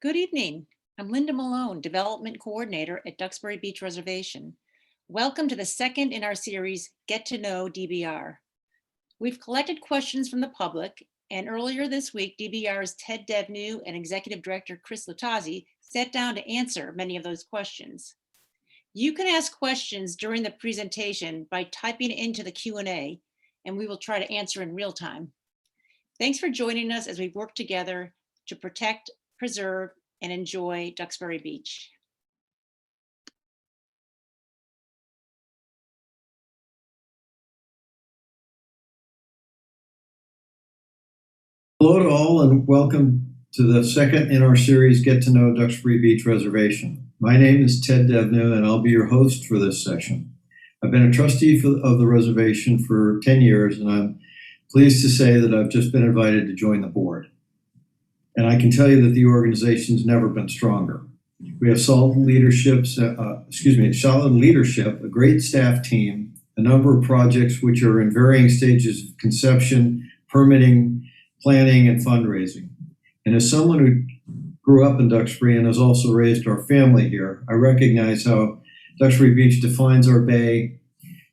Good evening. I'm Linda Malone, Development Coordinator at Duxbury Beach Reservation. Welcome to the second in our series, Get to Know DBR. We've collected questions from the public, and earlier this week, DBR's Ted Devnew and Executive Director Cris Luttazi sat down to answer many of those questions. You can ask questions during the presentation by typing into the Q&A, and we will try to answer in real time. Thanks for joining us as we work together to protect, preserve, and enjoy Duxbury Beach. Hello to all and welcome to the second in our series, Get to Know Duxbury Beach Reservation. My name is Ted Devnew and I'll be your host for this session. I've been a trustee of the reservation for 10 years and I'm pleased to say that I've just been invited to join the board. And I can tell you that the organization's never been stronger. We have solid leadership, a great staff team, a number of projects which are in varying stages of conception, permitting, planning, and fundraising. And as someone who grew up in Duxbury and has also raised our family here, I recognize how Duxbury Beach defines our bay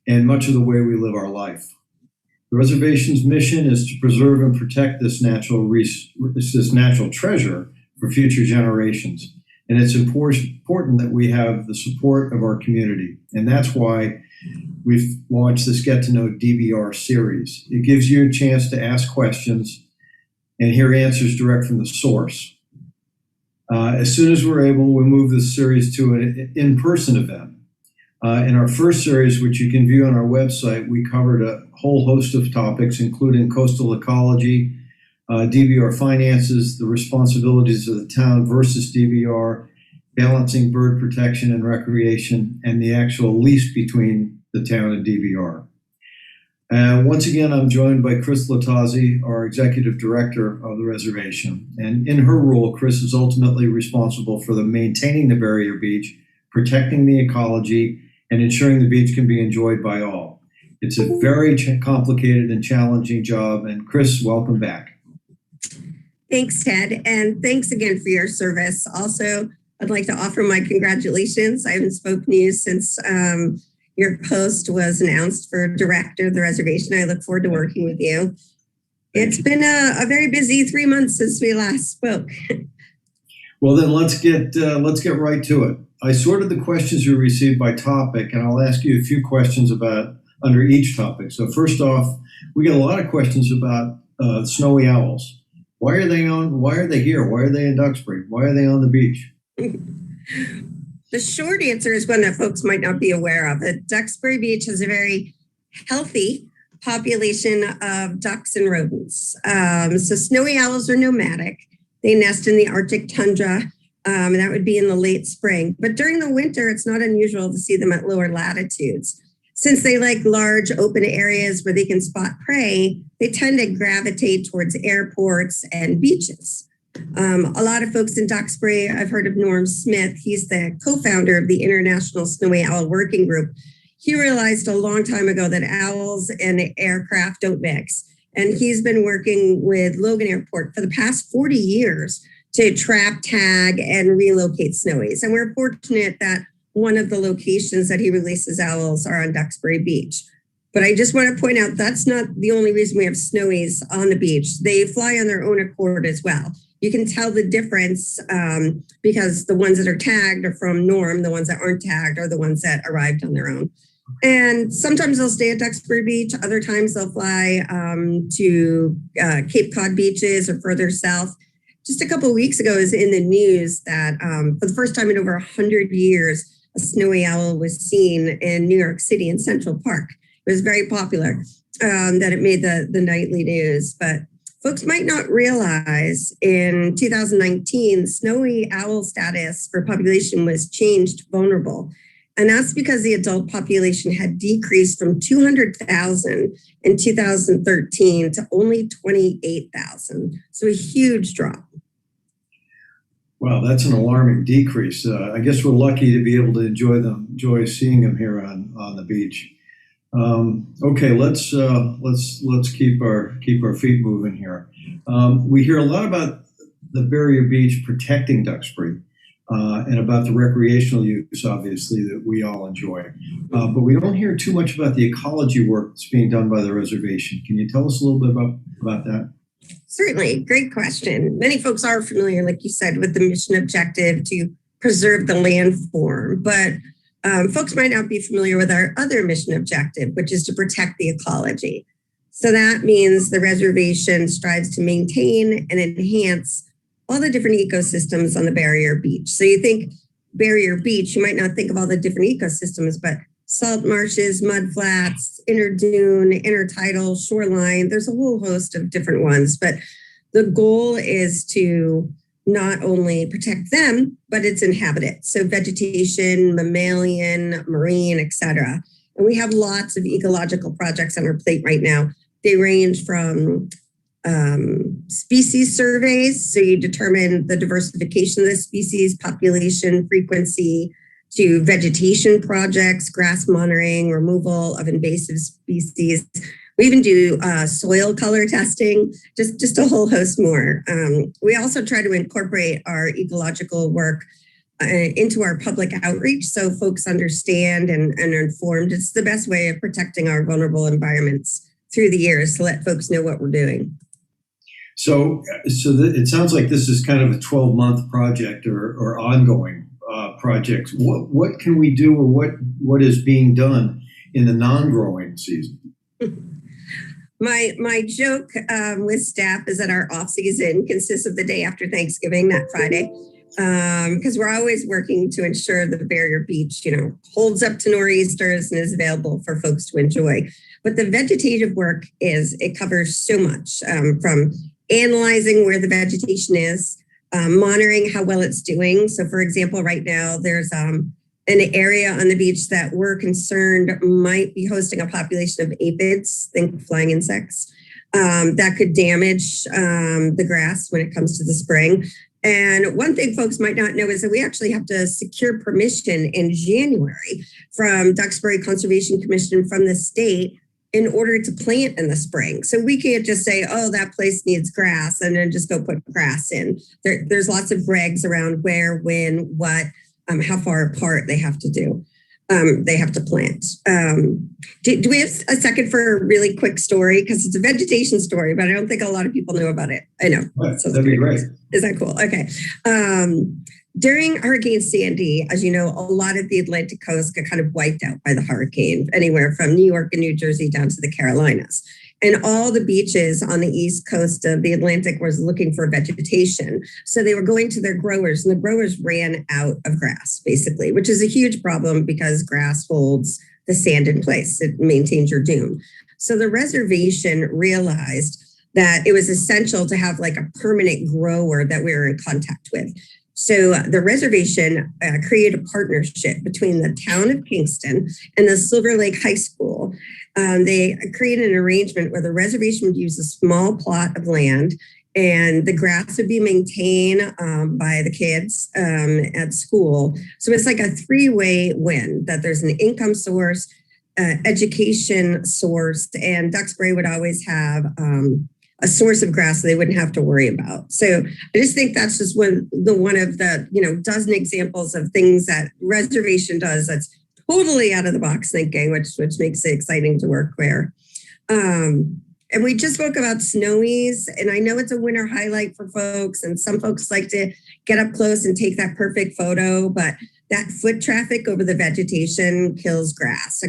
and much of the way we live our life. The reservation's mission is to preserve and protect this natural treasure for future generations. And it's important that we have the support of our community. And that's why we've launched this Get to Know DBR series. It gives you a chance to ask questions and hear answers direct from the source. As soon as we're able, we'll move this series to an in-person event. In our first series, which you can view on our website, we covered a whole host of topics, including coastal ecology, DBR finances, the responsibilities of the town versus DBR, balancing bird protection and recreation, and the actual lease between the town and DBR. Once again, I'm joined by Cris Luttazi, our Executive Director of the reservation. And in her role, Cris is ultimately responsible for maintaining the barrier beach, protecting the ecology, and ensuring the beach can be enjoyed by all. It's a very complicated and challenging job. And Cris, welcome back. Thanks, Ted. And thanks again for your service. Also, I'd like to offer my congratulations. I haven't spoken to you since your post was announced for director of the reservation. I look forward to working with you. It's been a very busy 3 months since we last spoke. Well, then let's get right to it. I sorted the questions you received by topic, and I'll ask you a few questions about under each topic. So first off, we get a lot of questions about snowy owls. Why are they here? Why are they in Duxbury? Why are they on the beach? The short answer is one that folks might not be aware of. That Duxbury Beach has a very healthy population of ducks and rodents. So snowy owls are nomadic. They nest in the Arctic tundra, and that would be in the late spring. But during the winter, it's not unusual to see them at lower latitudes. Since they like large open areas where they can spot prey, they tend to gravitate towards airports and beaches. A lot of folks in Duxbury, I've heard of Norm Smith. He's the co-founder of the International Snowy Owl Working Group. He realized a long time ago that owls and aircraft don't mix. And he's been working with Logan Airport for the past 40 years to trap, tag, and relocate snowies. And we're fortunate that one of the locations that he releases owls are on Duxbury Beach. But I just want to point out that's not the only reason we have snowies on the beach. They fly on their own accord as well. You can tell the difference because the ones that are tagged are from Norm. The ones that aren't tagged are the ones that arrived on their own. And sometimes they'll stay at Duxbury Beach. Other times they'll fly to Cape Cod beaches or further south. Just a couple of weeks ago, it was in the news that for the first time in over 100 years, a snowy owl was seen in New York City in Central Park. It was very popular that it made the nightly news. But folks might not realize in 2019, snowy owl status for population was changed vulnerable. And that's because the adult population had decreased from 200,000 in 2013 to only 28,000. So a huge drop. Wow, that's an alarming decrease. I guess we're lucky to be able to enjoy seeing them here on the beach. Okay, let's keep our feet moving here. We hear a lot about the barrier beach protecting Duxbury and about the recreational use, obviously, that we all enjoy. But we don't hear too much about the ecology work that's being done by the reservation. Can you tell us a little bit about that? Certainly, great question. Many folks are familiar, like you said, with the mission objective to preserve the landform, but folks might not be familiar with our other mission objective, which is to protect the ecology. So that means the reservation strives to maintain and enhance all the different ecosystems on the barrier beach. So you think barrier beach, you might not think of all the different ecosystems, but salt marshes, mud flats, inner dune, intertidal, shoreline, there's a whole host of different ones. But the goal is to not only protect them, but its inhabitants. So vegetation, mammalian, marine, etc. And we have lots of ecological projects on our plate right now. They range from species surveys, so you determine the diversification of the species, population, frequency, to vegetation projects, grass monitoring, removal of invasive species. We even do soil color testing, just a whole host more. We also try to incorporate our ecological work into our public outreach so folks understand and are informed. It's the best way of protecting our vulnerable environments through the years to let folks know what we're doing. So it sounds like this is kind of a 12-month project or ongoing projects. What can we do, or what is being done in the non-growing season? My joke with staff is that our off season consists of the day after Thanksgiving, that Friday, because we're always working to ensure the barrier beach, holds up to nor'easters and is available for folks to enjoy. But the vegetative work it covers so much, from analyzing where the vegetation is, monitoring how well it's doing. So for example, right now there's an area on the beach that we're concerned might be hosting a population of aphids, think flying insects, that could damage the grass when it comes to the spring. And one thing folks might not know is that we actually have to secure permission in January from Duxbury Conservation Commission from the state in order to plant in the spring. So we can't just say, oh, that place needs grass and then just go put grass in. There's lots of regs around where, when, what, how far apart they have to do. They have to plant. Do we have a second for a really quick story? Because it's a vegetation story, but I don't think a lot of people know about it. I know. That'd be great. Is that cool? Okay. During Hurricane Sandy, as you know, a lot of the Atlantic coast got kind of wiped out by the hurricane, anywhere from New York and New Jersey down to the Carolinas. And all the beaches on the east coast of the Atlantic was looking for vegetation. So they were going to their growers, and the growers ran out of grass, basically, which is a huge problem because grass holds the sand in place. It maintains your dune. So the reservation realized that it was essential to have like a permanent grower that we were in contact with. So the reservation created a partnership between the town of Kingston and the Silver Lake High School. They created an arrangement where the reservation would use a small plot of land and the grass would be maintained by the kids at school. So it's like a three-way win, that there's an income source, education source, and Duxbury would always have a source of grass they wouldn't have to worry about. So I just think that's just one of the dozen examples of things that reservation does that's totally out of the box thinking, which makes it exciting to work there. And we just spoke about snowies, and I know it's a winter highlight for folks, and some folks like to get up close and take that perfect photo, but that foot traffic over the vegetation kills grass.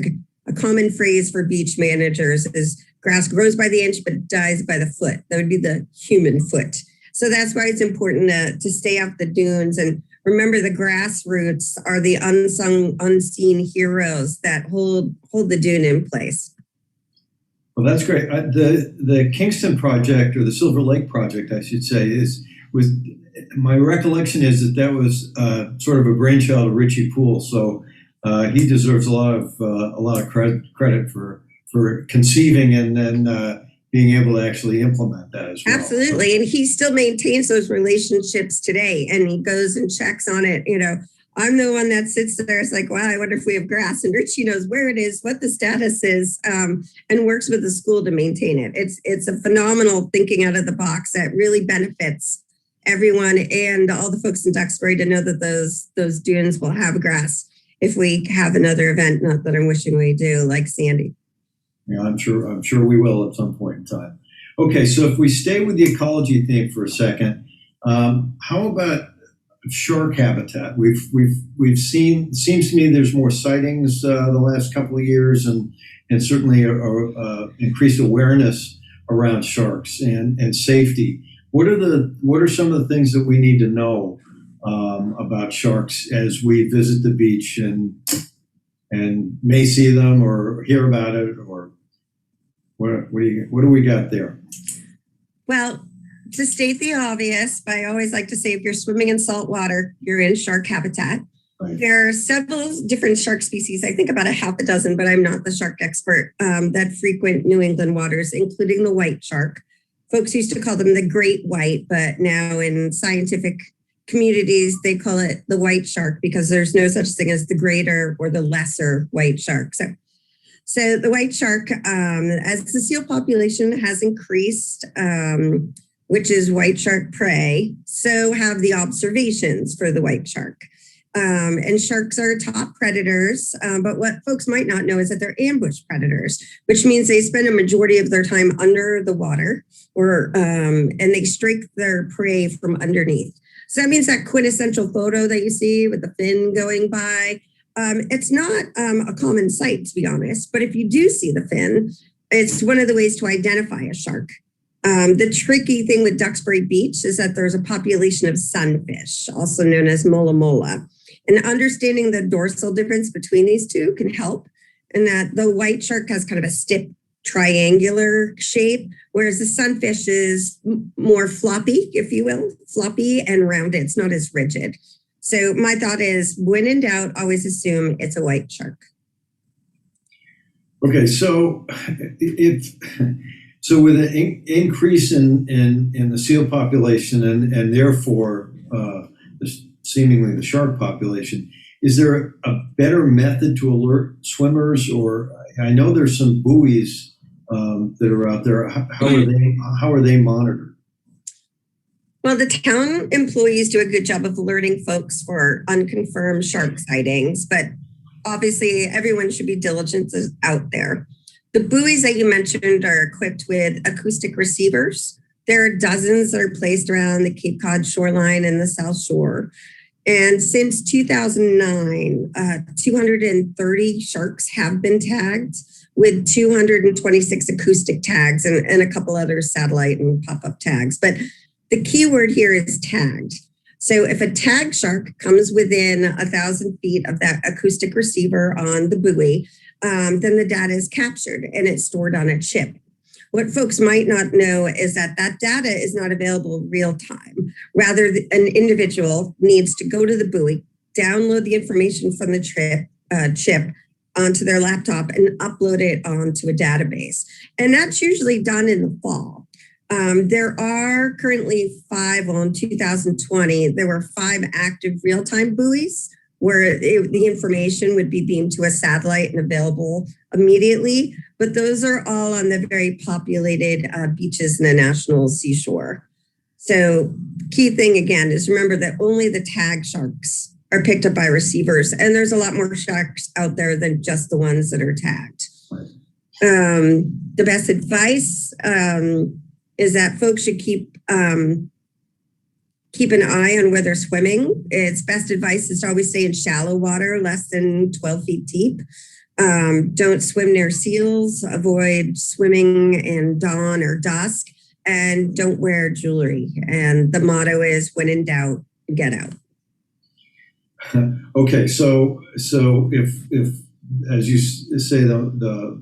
A common phrase for beach managers is grass grows by the inch, but dies by the foot. That would be the human foot. So that's why it's important to stay off the dunes and remember the grassroots are the unsung, unseen heroes that hold the dune in place. Well, that's great. The Kingston project, or the Silver Lake project, I should say, was my recollection is that was sort of a brainchild of Richie Poole. So he deserves a lot of credit for conceiving and then being able to actually implement that as well. Absolutely. And he still maintains those relationships today, and he goes and checks on it. I'm the one that sits there. It's like, wow, I wonder if we have grass. And Richie knows where it is, what the status is, and works with the school to maintain it. It's a phenomenal thinking out of the box that really benefits everyone and all the folks in Duxbury to know that those dunes will have grass if we have another event. Not that I'm wishing we do, like Sandy. Yeah, I'm sure we will at some point in time. Okay, so if we stay with the ecology theme for a second, how about shark habitat? We've seen. Seems to me there's more sightings the last couple of years, and certainly increased awareness around sharks and safety. What are some of the things that we need to know about sharks as we visit the beach and may see them or hear about it, or what do we got there? Well, to state the obvious, I always like to say if you're swimming in salt water, you're in shark habitat. Right. There are several different shark species, I think about a half a dozen, but I'm not the shark expert, that frequent New England waters, including the white shark. Folks used to call them the great white, but now in scientific communities, they call it the white shark because there's no such thing as the greater or the lesser white shark. So the white shark, as the seal population has increased, which is white shark prey, so have the observations for the white shark. And sharks are top predators, but what folks might not know is that they're ambush predators, which means they spend a majority of their time under the water, and they strike their prey from underneath. So that means that quintessential photo that you see with the fin going by, it's not a common sight, to be honest, but if you do see the fin, it's one of the ways to identify a shark. The tricky thing with Duxbury Beach is that there's a population of sunfish, also known as mola mola. And understanding the dorsal difference between these two can help, in that the white shark has kind of a stiff triangular shape, whereas the sunfish is more floppy, if you will, floppy and rounded. It's not as rigid. So my thought is, when in doubt, always assume it's a white shark. Okay, so so with an increase in the seal population and therefore seemingly the shark population, is there a better method to alert swimmers? Or I know there's some buoys that are out there. How are they monitored? Well, the town employees do a good job of alerting folks for unconfirmed shark sightings, but obviously everyone should be diligent out there. The buoys that you mentioned are equipped with acoustic receivers. There are dozens that are placed around the Cape Cod shoreline and the South Shore. And since 2009, 230 sharks have been tagged, with 226 acoustic tags and a couple other satellite and pop-up tags. But the key word here is tagged. So if a tagged shark comes within 1,000 feet of that acoustic receiver on the buoy, then the data is captured and it's stored on a chip. What folks might not know is that data is not available real time. Rather, an individual needs to go to the buoy, download the information from the chip onto their laptop and upload it onto a database. And that's usually done in the fall. There are currently 5, well, in 2020, there were 5 active real-time buoys where the information would be beamed to a satellite and available immediately. But those are all on the very populated beaches in the national seashore. So key thing again is remember that only the tagged sharks are picked up by receivers, and there's a lot more sharks out there than just the ones that are tagged. The best advice is that folks should keep an eye on where they're swimming. It's best advice is to always stay in shallow water, less than 12 feet deep. Don't swim near seals, avoid swimming in dawn or dusk, and don't wear jewelry. And the motto is, when in doubt, get out. Okay, so if as you say, the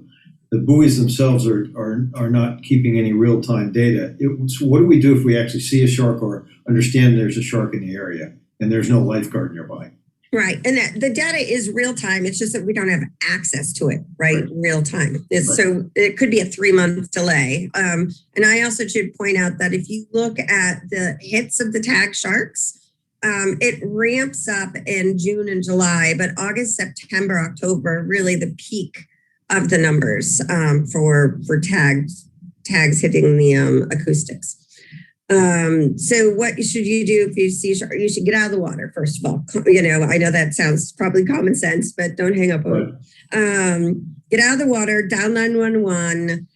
buoys themselves are not keeping any real-time data, so what do we do if we actually see a shark or understand there's a shark in the area and there's no lifeguard nearby? Right, and the data is real-time. It's just that we don't have access to it, right? Real-time. So it could be a 3-month delay. And I also should point out that if you look at the hits of the tag sharks, it ramps up in June and July, but August, September, October, really the peak of the numbers for tags hitting the acoustics. So what should you do if you see shark? You should get out of the water, first of all. I know that sounds probably common sense, but don't hang up on it. Get out of the water, dial 911,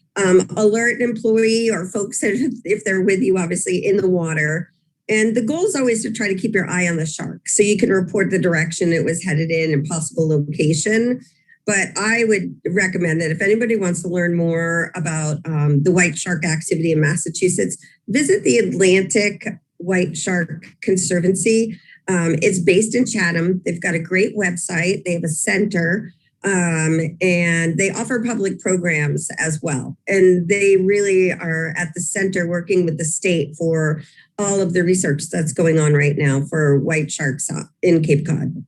alert an employee or folks if they're with you, obviously, in the water. And the goal is always to try to keep your eye on the shark so you can report the direction it was headed in and possible location. But I would recommend that if anybody wants to learn more about the white shark activity in Massachusetts, visit the Atlantic White Shark Conservancy. It's based in Chatham. They've got a great website. They have a center, and they offer public programs as well. And they really are at the center working with the state for all of the research that's going on right now for white sharks in Cape Cod.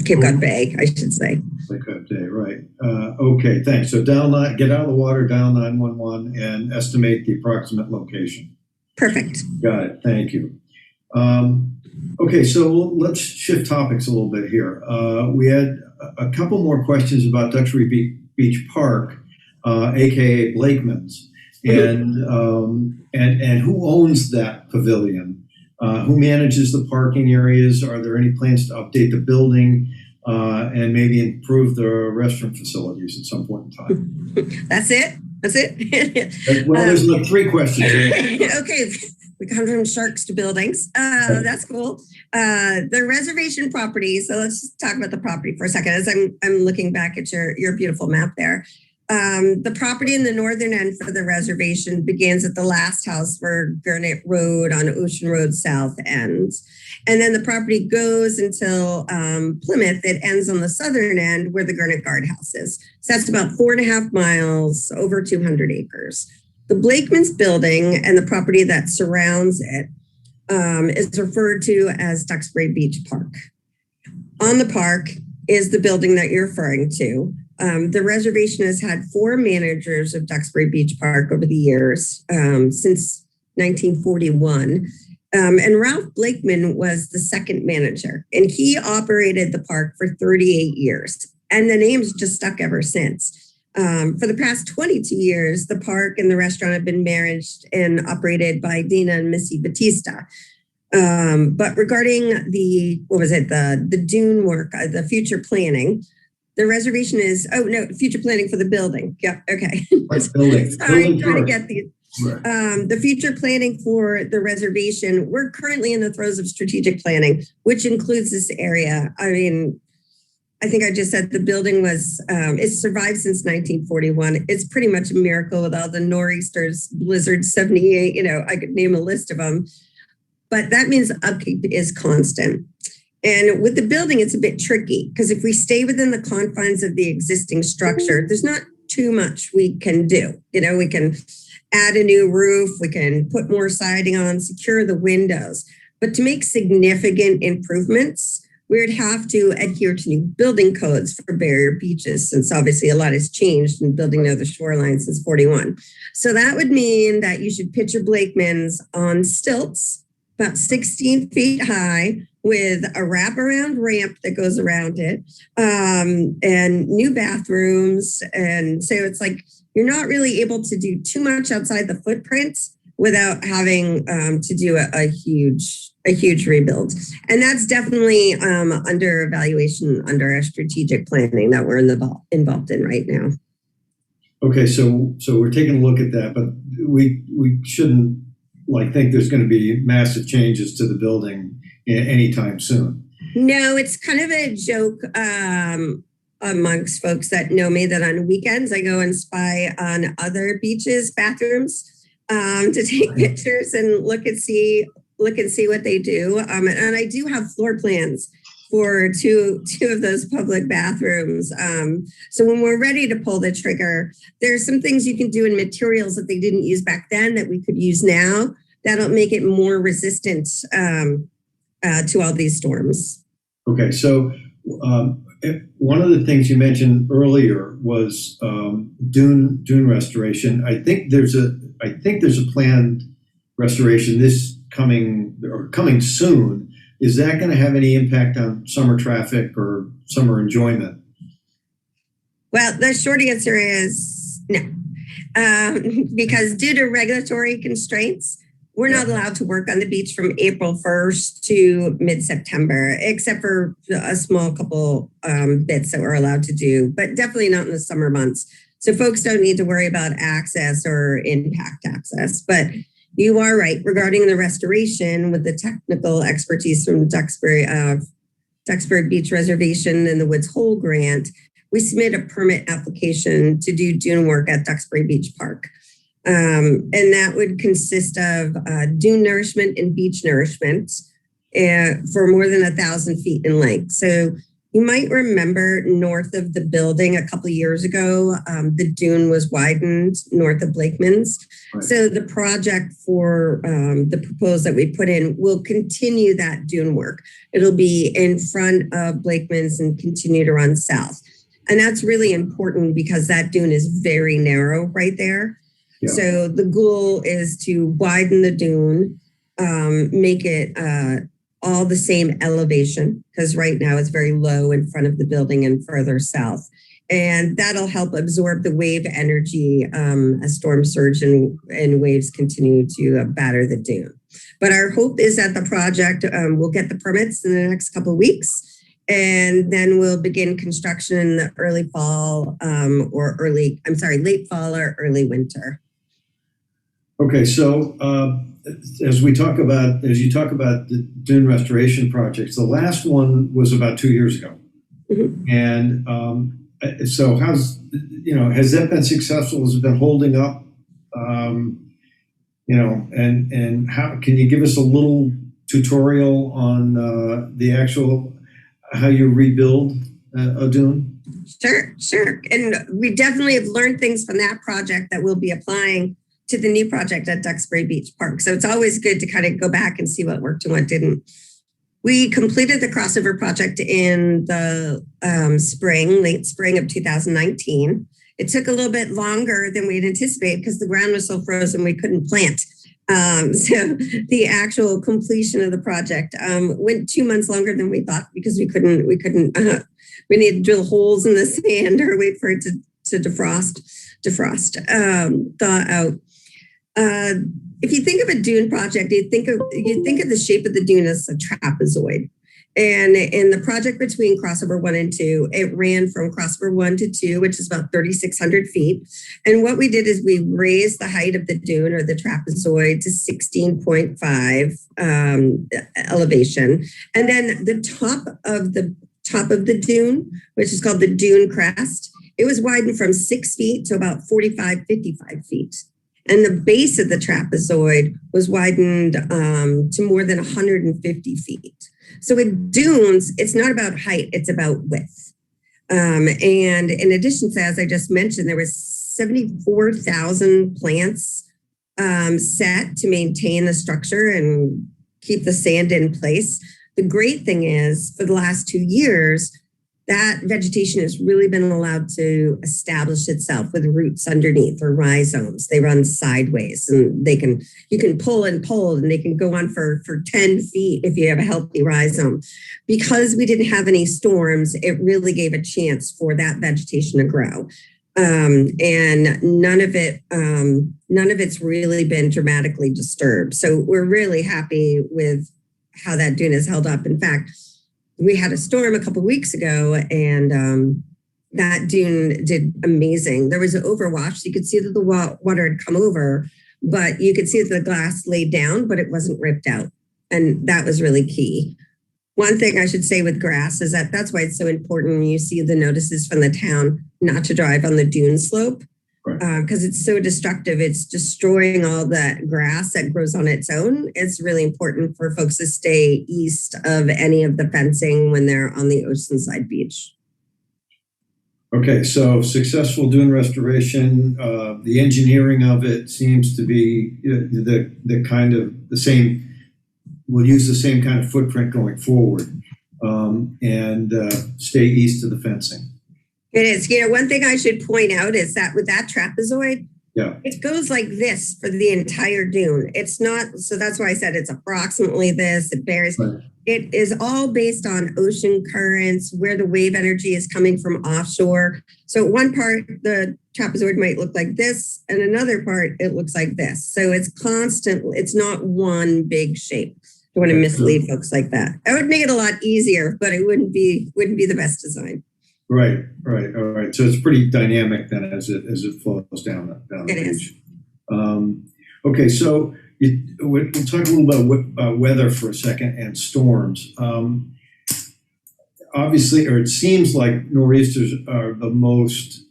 Cape Cod Bay, I should say. Cape Cod Bay, right. Okay, thanks. So get out of the water, dial 911, and estimate the approximate location. Perfect. Got it. Thank you. Okay, so let's shift topics a little bit here. We had a couple more questions about Duxbury Beach Park, aka Blakeman's, and who owns that pavilion? Who manages the parking areas? Are there any plans to update the building and maybe improve the restaurant facilities at some point in time? That's it? Well, there's like three questions. Okay, we come from sharks to buildings. That's cool. The reservation property. So let's just talk about the property for a second as I'm looking back at your beautiful map there. The property in the northern end for the reservation begins at the last house for Gurnett Road on Ocean Road South end. And then the property goes until Plymouth. It ends on the southern end where the Gurnett Guardhouse is. So that's about 4.5 miles, over 200 acres. The Blakeman's building and the property that surrounds it is referred to as Duxbury Beach Park. On the park is the building that you're referring to. The reservation has had 4 managers of Duxbury Beach Park over the years, since 1941. And Ralph Blakeman was the second manager, and he operated the park for 38 years. And the name's just stuck ever since. For the past 22 years, the park and the restaurant have been managed and operated by Dina and Missy Batista. But regarding the dune work, the future planning, the reservation is, future planning for the building. Yeah, okay. Building. Sorry, trying to get these. Right. The future planning for the reservation, we're currently in the throes of strategic planning, which includes this area. I mean, I think I just said the building was, it's survived since 1941. It's pretty much a miracle with all the nor'easters, blizzards, 78, I could name a list of them. But that means upkeep is constant. And with the building, it's a bit tricky because if we stay within the confines of the existing structure, there's not too much we can do. We can add a new roof, we can put more siding on, secure the windows. But to make significant improvements, we would have to adhere to new building codes for barrier beaches, since obviously a lot has changed in building near the shoreline since 41. So that would mean that you should picture Blakeman's on stilts, about 16 feet high, with a wraparound ramp that goes around it, and new bathrooms. And so it's like you're not really able to do too much outside the footprint without having to do a huge rebuild. And that's definitely under evaluation under our strategic planning that we're involved in right now. Okay, so we're taking a look at that, but we shouldn't think there's going to be massive changes to the building anytime soon. No, it's kind of a joke amongst folks that know me that on weekends I go and spy on other beaches' bathrooms to take pictures and look and see what they do. And I do have floor plans for two of those public bathrooms. So when we're ready to pull the trigger, there's some things you can do in materials that they didn't use back then that we could use now that'll make it more resistant to all these storms. Okay, so one of the things you mentioned earlier was dune restoration. I think there's a planned restoration coming soon. Is that going to have any impact on summer traffic or summer enjoyment? Well, the short answer is no, because due to regulatory constraints, We're not allowed to work on the beach from April 1st to mid-September, except for a small couple bits that we're allowed to do, but definitely not in the summer months. So folks don't need to worry about access or impact access. But you are right regarding the restoration with the technical expertise from Duxbury Beach Reservation and the Woods Hole grant. We submit a permit application to do dune work at Duxbury Beach Park. And that would consist of dune nourishment and beach nourishment for more than 1,000 feet in length. So you might remember north of the building a couple of years ago, the dune was widened north of Blakeman's. Right. So the project for the proposal that we put in will continue that dune work. It'll be in front of Blakeman's and continue to run south. And that's really important because that dune is very narrow right there. Yeah. So the goal is to widen the dune, make it all the same elevation, because right now it's very low in front of the building and further south. And that'll help absorb the wave energy as storm surge and waves continue to batter the dune. But our hope is that the project will get the permits in the next couple of weeks. And then we'll begin construction in the late fall or early winter. Okay, so as you talk about the dune restoration projects, the last one was about 2 years ago. Mm-hmm. And so has that been successful? Has it been holding up? And how can you give us a little tutorial on the actual how you rebuild a dune? Sure. And we definitely have learned things from that project that we'll be applying to the new project at Duxbury Beach Park. So it's always good to kind of go back and see what worked and what didn't. We completed the crossover project in the late spring of 2019. It took a little bit longer than we'd anticipated because the ground was so frozen we couldn't plant. So the actual completion of the project went 2 months longer than we thought because we needed to drill holes in the sand or wait for it to defrost, thaw out. If you think of a dune project, you think of the shape of the dune as a trapezoid. And in the project between crossover 1 and 2, it ran from crossover 1 to 2, which is about 3,600 feet. And what we did is we raised the height of the dune or the trapezoid to 16.5 elevation. And then the top of the dune, which is called the dune crest, it was widened from 6 feet to about 55 feet. And the base of the trapezoid was widened to more than 150 feet. So with dunes, it's not about height, it's about width. And in addition to, as I just mentioned, there was 74,000 plants set to maintain the structure and keep the sand in place. The great thing is, for the last 2 years, that vegetation has really been allowed to establish itself with roots underneath or rhizomes. They run sideways and you can pull and they can go on for 10 feet if you have a healthy rhizome. Because we didn't have any storms, it really gave a chance for that vegetation to grow. And none of it's really been dramatically disturbed. So we're really happy with how that dune has held up. In fact, we had a storm a couple of weeks ago and that dune did amazing. There was an overwash. You could see that the water had come over, but you could see that the glass laid down, but it wasn't ripped out. And that was really key. One thing I should say with grass is that's why it's so important when you see the notices from the town not to drive on the dune slope, because it's so destructive. It's destroying all that grass that grows on its own. It's really important for folks to stay east of any of the fencing when they're on the Oceanside Beach. Okay, so successful dune restoration, the engineering of it seems to be the kind of the same. We'll use the same kind of footprint going forward and stay east of the fencing. It is. One thing I should point out is that with that trapezoid, it goes like this for the entire dune. It's not, so that's why I said it's approximately this. It varies. Right. it is all based on ocean currents, where the wave energy is coming from offshore. So one part, the trapezoid might look like this, and another part, it looks like this. So it's constant, it's not one big shape. I want to mislead folks like that. I would make it a lot easier, but it wouldn't be the best design. Right. All right. So it's pretty dynamic then as it flows down the beach. Okay, so we'll talk a little bit about weather for a second and storms. Obviously, or it seems like nor'easters are the most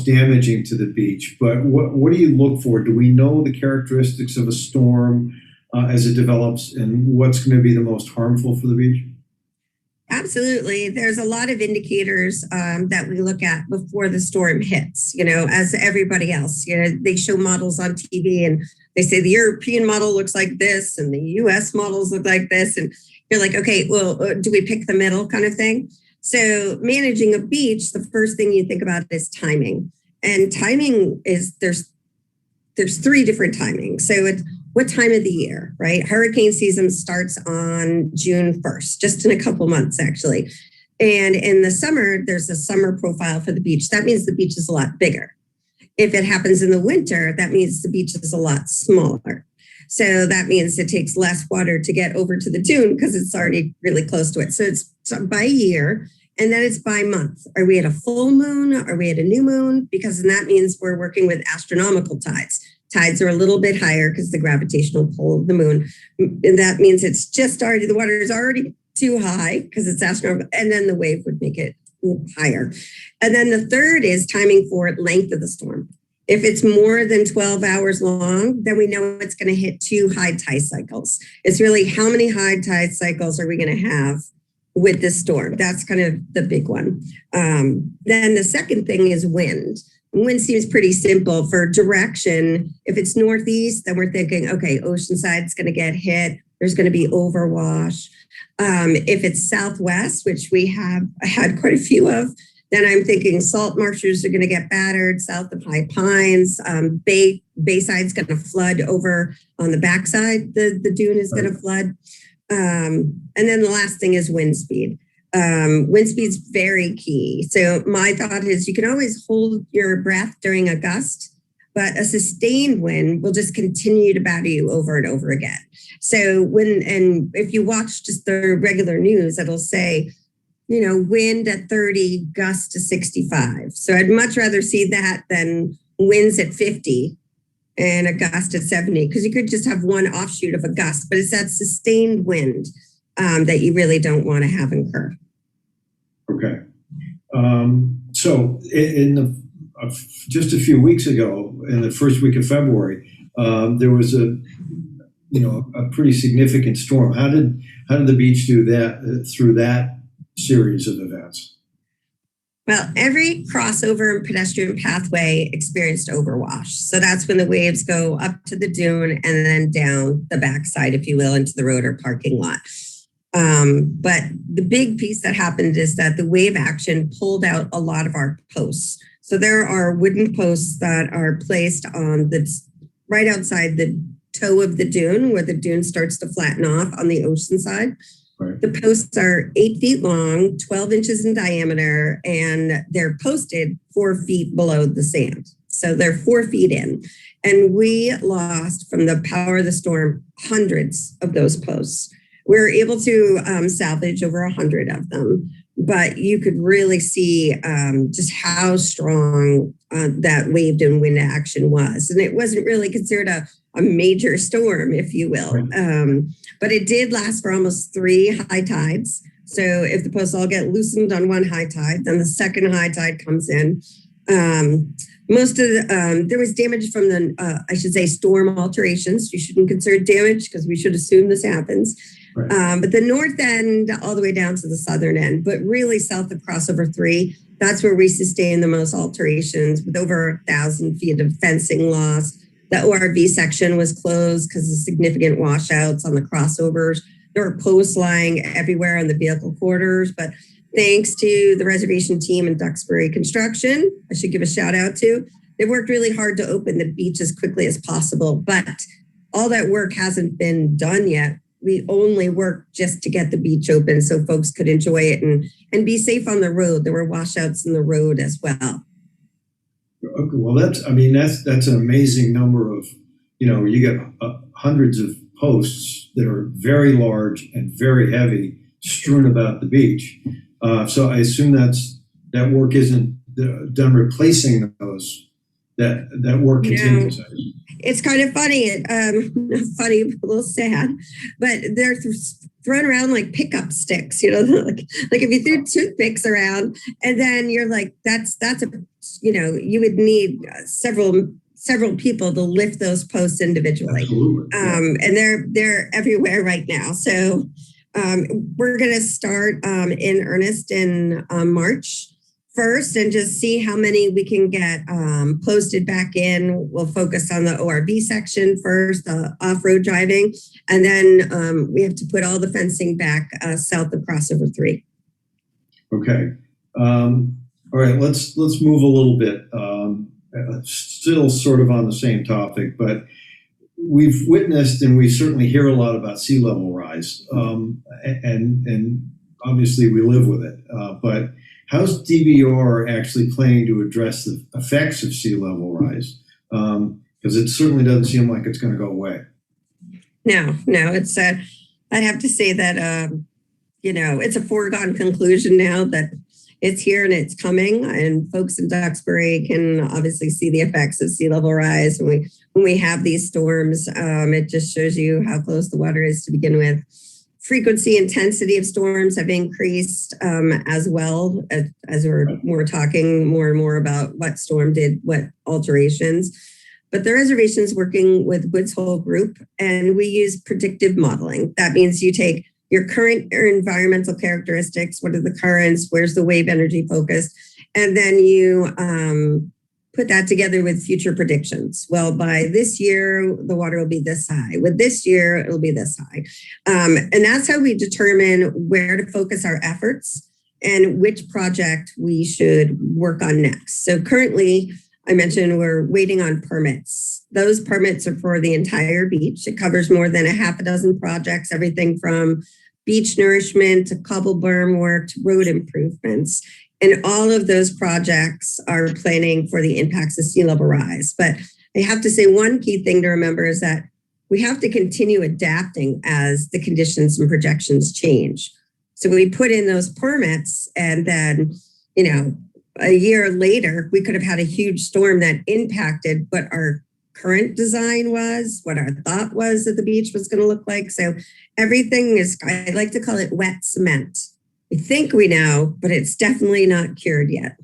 damaging to the beach. But what do you look for? Do we know the characteristics of a storm as it develops, and what's going to be the most harmful for the beach? Absolutely. There's a lot of indicators that we look at before the storm hits, as everybody else. They show models on TV and they say the European model looks like this and the US models look like this. And you're like, okay, well, do we pick the middle kind of thing? So managing a beach, the first thing you think about is timing. And timing is there's three different timings. So it's what time of the year, right? Hurricane season starts on June 1st, just in a couple months, actually. And in the summer, there's a summer profile for the beach. That means the beach is a lot bigger. If it happens in the winter, that means the beach is a lot smaller. So that means it takes less water to get over to the dune because it's already really close to it. So it's by year, and then it's by month. Are we at a full moon? Are we at a new moon? Because that means we're working with astronomical tides. Tides are a little bit higher because the gravitational pull of the moon. And that means it's just started, the water is already too high because it's astronomical, and then the wave would make it higher. And then the third is timing for length of the storm. If it's more than 12 hours long, then we know it's going to hit 2 high tide cycles. It's really how many high tide cycles are we going to have with this storm? That's kind of the big one. Then the second thing is wind. Wind seems pretty simple for direction. If it's northeast, then we're thinking, okay, Oceanside's going to get hit. There's going to be overwash. If it's southwest, which we have had quite a few of, then I'm thinking salt marshes are going to get battered south of High Pines. Bayside's going to flood over on the backside. The dune is going to flood. And then the last thing is wind speed. Wind speed's very key. So my thought is you can always hold your breath during a gust, but a sustained wind will just continue to batter you over and over again. So if you watch just the regular news, it'll say, wind at 30, gust to 65. So I'd much rather see that than winds at 50 and a gust at 70, because you could just have one offshoot of a gust, but it's that sustained wind that you really don't want to have incur. Okay. So just a few weeks ago, in the first week of February, there was a pretty significant storm. How did the beach do that through that series of events? Well, every crossover and pedestrian pathway experienced overwash. So that's when the waves go up to the dune and then down the backside, if you will, into the road or parking lot. But the big piece that happened is that the wave action pulled out a lot of our posts. So there are wooden posts that are placed on right outside the toe of the dune, where the dune starts to flatten off on the ocean side. Right. The posts are 8 feet long, 12 inches in diameter, and they're posted 4 feet below the sand. So they're 4 feet in. And we lost, from the power of the storm, hundreds of those posts. We were able to salvage over 100 of them, but you could really see just how strong that wave and wind action was. And it wasn't really considered a major storm, if you will. Right. But it did last for almost 3 high tides. So if the posts all get loosened on one high tide, then the second high tide comes in. Most of there was damage from the, storm alterations. You shouldn't consider damage because we should assume this happens. Right. But the north end all the way down to the southern end, but really south of crossover 3, that's where we sustained the most alterations, with over 1,000 feet of fencing lost. The ORV section was closed because of significant washouts on the crossovers. There were posts lying everywhere in the vehicle quarters, but thanks to the reservation team and Duxbury Construction, I should give a shout out to, they worked really hard to open the beach as quickly as possible, but all that work hasn't been done yet we only worked just to get the beach open so folks could enjoy it and be safe on the road. There were washouts in the road as well. Okay, well, that's an amazing number of, you get hundreds of posts that are very large and very heavy strewn about the beach. So I assume that work isn't done replacing those. That work continues. It's kind of funny, funny, a little sad, but they're thrown around like pickup sticks, like if you threw toothpicks around and then you're like, that's a, you would need several people to lift those posts individually. Absolutely. And they're everywhere right now. So we're going to start in earnest in March 1st and just see how many we can get posted back in. We'll focus on the ORV section first, the off-road driving, and then we have to put all the fencing back south of crossover 3. Okay. All right, let's move a little bit. Still sort of on the same topic, but we've witnessed and we certainly hear a lot about sea level rise, and obviously we live with it. But how's DBR actually planning to address the effects of sea level rise? Because it certainly doesn't seem like it's going to go away. No, it's I'd have to say that it's a foregone conclusion now that it's here and it's coming, and folks in Duxbury can obviously see the effects of sea level rise when we have these storms. It just shows you how close the water is to begin with. Frequency, intensity of storms have increased as well as we're talking more and more about what storm did what alterations. But the reservation's working with Woods Hole Group, and we use predictive modeling. That means you take your current environmental characteristics, what are the currents, where's the wave energy focus, and then you put that together with future predictions. Well, by this year, the water will be this high. With this year, it'll be this high. And that's how we determine where to focus our efforts and which project we should work on next. So currently, I mentioned we're waiting on permits. Those permits are for the entire beach. It covers more than a half a dozen projects, everything from beach nourishment to cobble berm work to road improvements. And all of those projects are planning for the impacts of sea level rise. But I have to say one key thing to remember is that we have to continue adapting as the conditions and projections change. So we put in those permits and then, a year later, we could have had a huge storm that impacted what our current design was, what our thought was that the beach was going to look like. So everything is, I like to call it wet cement. We think we know, but it's definitely not cured yet.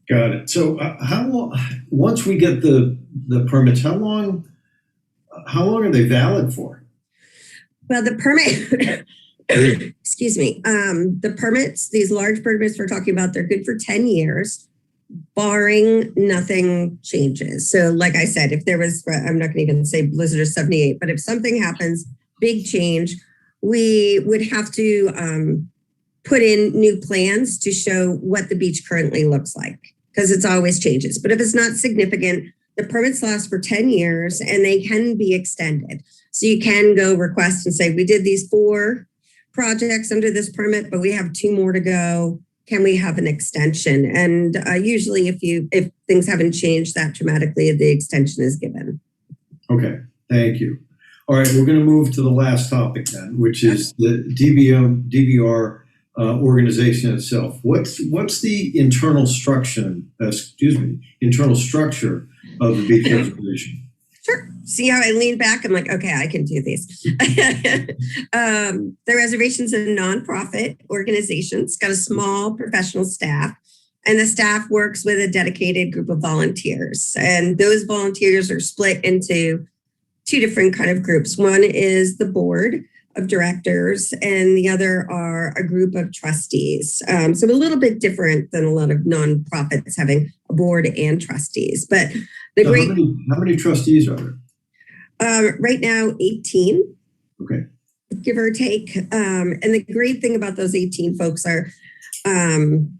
Got it. So how long, once we get the permits, how long are they valid for? Well, the permit, excuse me, the permits, these large permits we're talking about, they're good for 10 years, barring nothing changes. So like I said, if there was, I'm not going to even say blizzard of 78, but if something happens, big change, we would have to put in new plans to show what the beach currently looks like, because it's always changes. But if it's not significant, the permits last for 10 years and they can be extended. So you can go request and say, we did these 4 projects under this permit, but we have 2 more to go. Can we have an extension? And usually if things haven't changed that dramatically, the extension is given. Okay, thank you. All right, we're going to move to the last topic then, which is the DBR organization itself. What's the internal structure? Internal structure of the beach reservation? Sure. See how I lean back? I'm like, okay, I can do these. The reservation's a nonprofit organization. It's got a small professional staff, and the staff works with a dedicated group of volunteers. And those volunteers are split into 2 different kind of groups. One is the board of directors, and the other are a group of trustees. So a little bit different than a lot of nonprofits having a board and trustees. But the how many trustees are there? Right now, 18. Okay. Give or take. And the great thing about those 18 folks are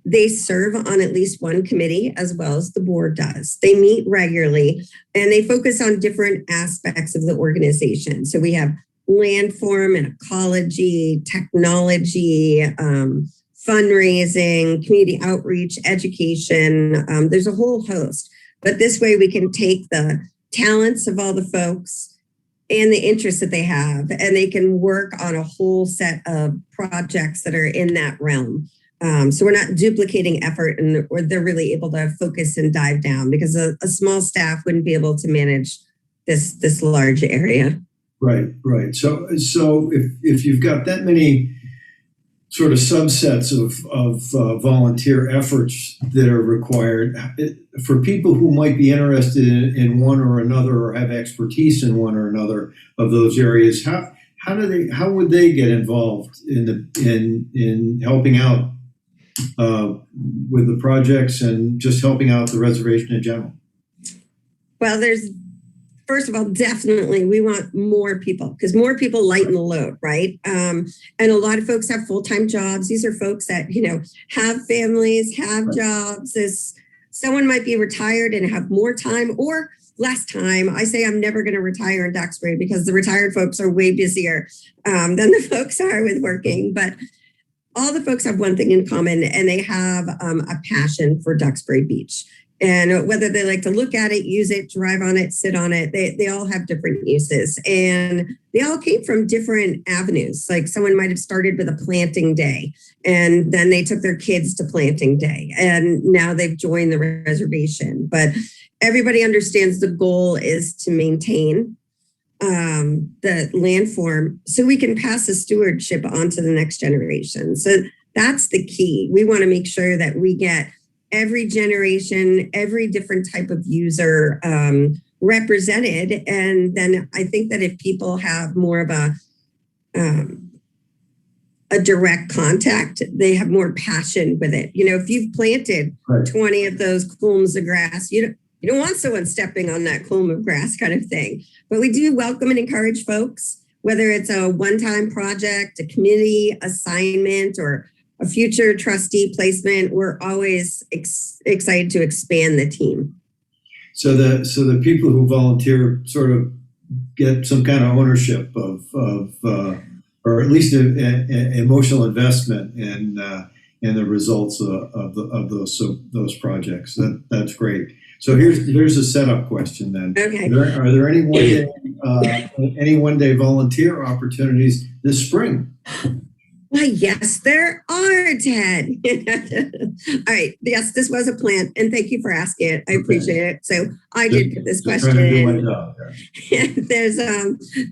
they serve on at least one committee as well as the board does. They meet regularly and they focus on different aspects of the organization. So we have landform and ecology, technology, fundraising, community outreach, education. There's a whole host. But this way we can take the talents of all the folks and the interests that they have, and they can work on a whole set of projects that are in that realm. So we're not duplicating effort, or they're really able to focus and dive down, because a small staff wouldn't be able to manage this large area. Right. So if you've got that many sort of subsets of volunteer efforts that are required, for people who might be interested in one or another, or have expertise in one or another of those areas, how would they get involved in helping out with the projects and just helping out the reservation in general? Well, first of all, definitely we want more people, because more people lighten the load, right? And a lot of folks have full-time jobs. These are folks that, have families, have jobs. Someone might be retired and have more time or less time. I say I'm never going to retire in Duxbury, because the retired folks are way busier than the folks are with working. But all the folks have one thing in common, and they have a passion for Duxbury Beach. And whether they like to look at it, use it, drive on it, sit on it, they all have different uses. And they all came from different avenues. Like someone might have started with a planting day, and then they took their kids to planting day, and now they've joined the reservation. But everybody understands the goal is to maintain the landform so we can pass the stewardship on to the next generation. So that's the key. We want to make sure that we get every generation, every different type of user represented. And then I think that if people have more of a direct contact, they have more passion with it. If you've planted 20 of those plumes of grass, you don't want someone stepping on that plume of grass kind of thing. But we do welcome and encourage folks, whether it's a one-time project, a community assignment, or a future trustee placement. We're always excited to expand the team. So the people who volunteer sort of get some kind of ownership of or at least an emotional investment in the results of those projects. That's great. So here's a setup question then. Okay. Are there any one-day volunteer opportunities this spring? Why, yes, there are, Ted. All right. Yes, this was a plan. And thank you for asking it. I appreciate it. So I did put this question in.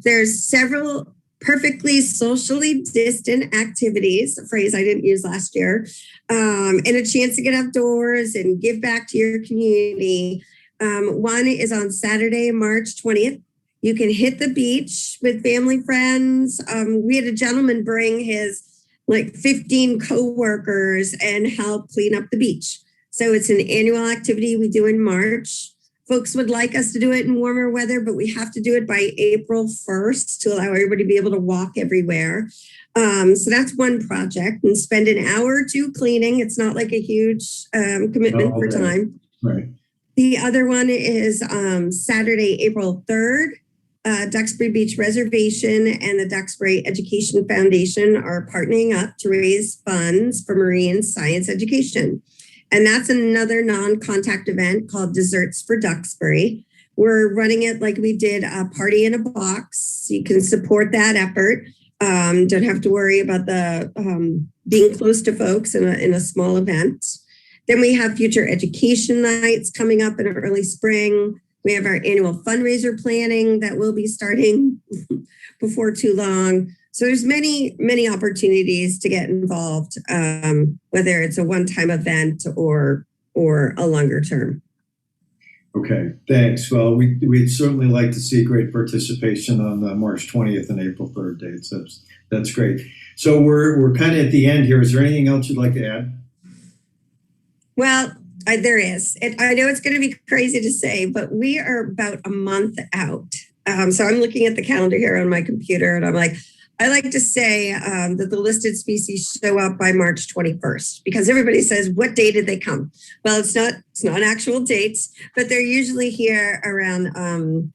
There's several perfectly socially distant activities, a phrase I didn't use last year, and a chance to get outdoors and give back to your community. One is on Saturday, March 20th. You can hit the beach with family, friends. We had a gentleman bring his 15 coworkers and help clean up the beach. So it's an annual activity we do in March. Folks would like us to do it in warmer weather, but we have to do it by April 1st to allow everybody to be able to walk everywhere. So that's one project, and spend an hour or two cleaning. It's not like a huge commitment for time. Right. The other one is Saturday, April 3rd. Duxbury Beach Reservation and the Duxbury Education Foundation are partnering up to raise funds for marine science education. And that's another non-contact event called Desserts for Duxbury. We're running it like we did a Party in a Box. You can support that effort. Don't have to worry about the being close to folks in a small event. Then we have future education nights coming up in early spring. We have our annual fundraiser planning that will be starting before too long. So there's many, many opportunities to get involved, whether it's a one-time event or a longer term. Okay, thanks. Well, we'd certainly like to see great participation on the March 20th and April 3rd dates. That's great. So we're kind of at the end here. Is there anything else you'd like to add? Well, there is. I know it's going to be crazy to say, but we are about a month out. So I'm looking at the calendar here on my computer, and I'm like, I like to say that the listed species show up by March 21st, because everybody says, what day did they come? Well, it's not actual dates, but they're usually here around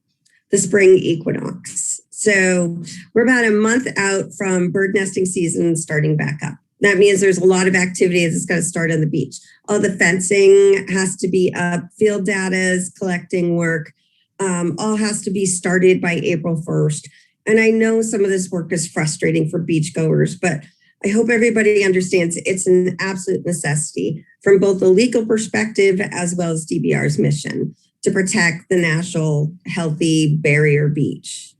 the spring equinox. So we're about a month out from bird nesting season starting back up. That means there's a lot of activity that's going to start on the beach. All the fencing has to be up, field data is collecting work, all has to be started by April 1st. And I know some of this work is frustrating for beachgoers, but I hope everybody understands it's an absolute necessity from both the legal perspective as well as DBR's mission to protect the natural, healthy barrier beach.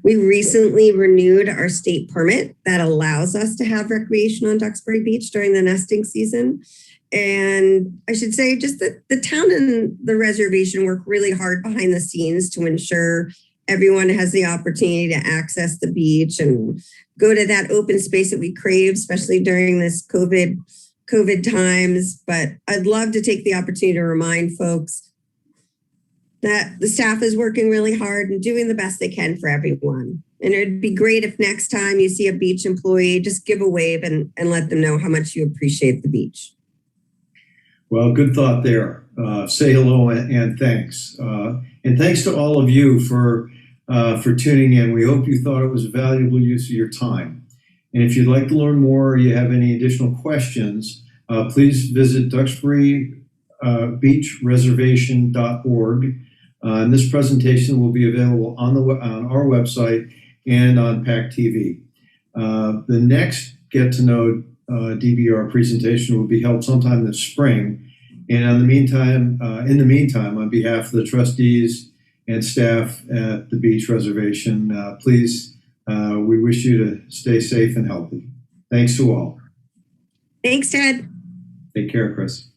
We recently renewed our state permit that allows us to have recreation on Duxbury Beach during the nesting season. And I should say just that the town and the reservation work really hard behind the scenes to ensure everyone has the opportunity to access the beach and go to that open space that we crave, especially during this COVID times. But I'd love to take the opportunity to remind folks that the staff is working really hard and doing the best they can for everyone. And it'd be great if next time you see a beach employee, just give a wave and let them know how much you appreciate the beach. Well, good thought there. Say hello and thanks. And thanks to all of you for tuning in. We hope you thought it was a valuable use of your time. And if you'd like to learn more or you have any additional questions, please visit DuxburyBeachReservation.org. And this presentation will be available on our website and on PAC TV. The next Get to Know DBR presentation will be held sometime this spring. And in the meantime, on behalf of the trustees and staff at the beach reservation, please, we wish you to stay safe and healthy. Thanks to all. Thanks, Ted. Take care, Chris.